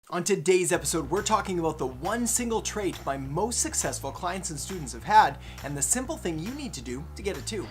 On today's episode, we're talking about the one single trait my most successful clients and students have had, and the simple thing you need to do to get it too.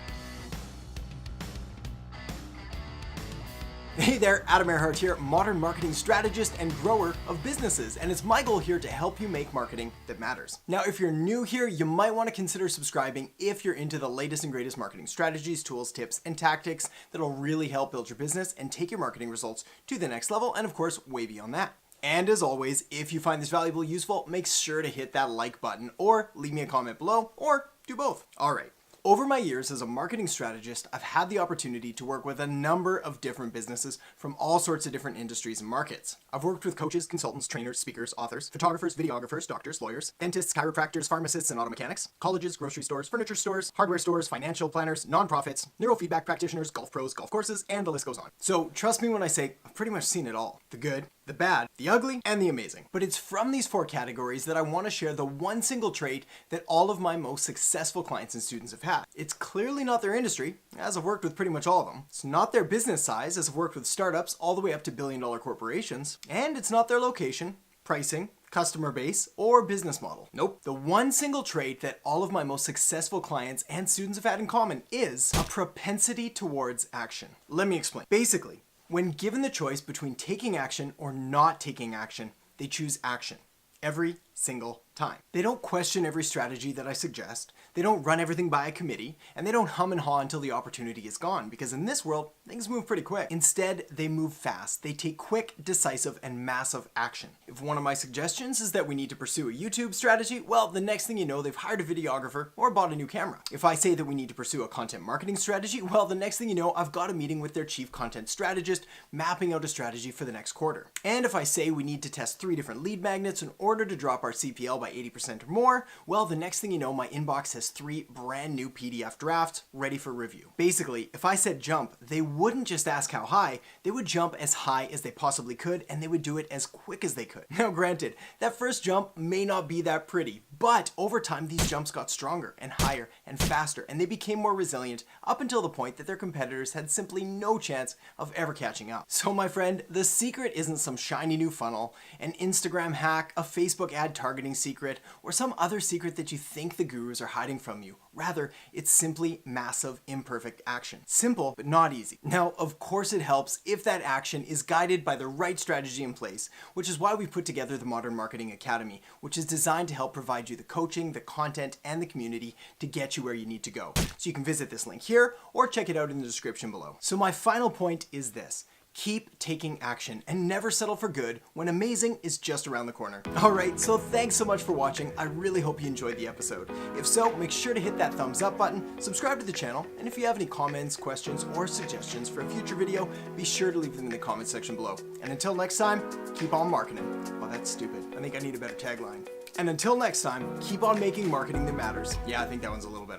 Hey there, Adam Erhart here, modern marketing strategist and grower of businesses, and it's my goal here to help you make marketing that matters. Now, if you're new here, you might want to consider subscribing if you're into the latest and greatest marketing strategies, tools, tips, and tactics that'll really help build your business and take your marketing results to the next level, and of course, way beyond that. And as always, if you find this valuable, useful, make sure to hit that like button or leave me a comment below or do both. All right. Over my years as a marketing strategist, I've had the opportunity to work with a number of different businesses from all sorts of different industries and markets. I've worked with coaches, consultants, trainers, speakers, authors, photographers, videographers, doctors, lawyers, dentists, chiropractors, pharmacists, and auto mechanics, colleges, grocery stores, furniture stores, hardware stores, financial planners, nonprofits, neurofeedback practitioners, golf pros, golf courses, and the list goes on. So trust me when I say I've pretty much seen it all. The good, the bad, the ugly, and the amazing. But it's from these four categories that I want to share the one single trait that all of my most successful clients and students have had. It's clearly not their industry, as I've worked with pretty much all of them. It's not their business size, as I've worked with startups all the way up to billion-dollar corporations. And it's not their location, pricing, customer base, or business model. Nope. The one single trait that all of my most successful clients and students have had in common is a propensity towards action. Let me explain. Basically, when given the choice between taking action or not taking action, they choose action every single time. They don't question every strategy that I suggest, they don't run everything by a committee, and they don't hum and haw until the opportunity is gone, because in this world, things move pretty quick. Instead, they move fast. They take quick, decisive, and massive action. If one of my suggestions is that we need to pursue a YouTube strategy, well, the next thing you know, they've hired a videographer or bought a new camera. If I say that we need to pursue a content marketing strategy, well, the next thing you know, I've got a meeting with their chief content strategist, mapping out a strategy for the next quarter. And if I say we need to test 3 different lead magnets in order to drop our CPL by 80% or more, well, the next thing you know, my inbox has 3 brand new PDF drafts ready for review. Basically, if I said jump, they wouldn't just ask how high, they would jump as high as they possibly could, and they would do it as quick as they could. Now granted, that first jump may not be that pretty, but over time these jumps got stronger and higher and faster, and they became more resilient up until the point that their competitors had simply no chance of ever catching up. So my friend, the secret isn't some shiny new funnel, an Instagram hack, a Facebook ad targeting secret, or some other secret that you think the gurus are hiding from you. Rather, it's simply massive, imperfect action. Simple, but not easy. Now, of course it helps if that action is guided by the right strategy in place, which is why we put together the Modern Marketing Academy, which is designed to help provide you the coaching, the content, and the community to get you where you need to go. So you can visit this link here or check it out in the description below. So my final point is this. Keep taking action and never settle for good when amazing is just around the corner. Alright, so thanks so much for watching. I really hope you enjoyed the episode. If so, make sure to hit that thumbs up button, subscribe to the channel, and if you have any comments, questions, or suggestions for a future video, be sure to leave them in the comment section below. And until next time, keep on marketing. Oh, that's stupid. I think I need a better tagline. And until next time, keep on making marketing that matters. Yeah, I think that one's a little better.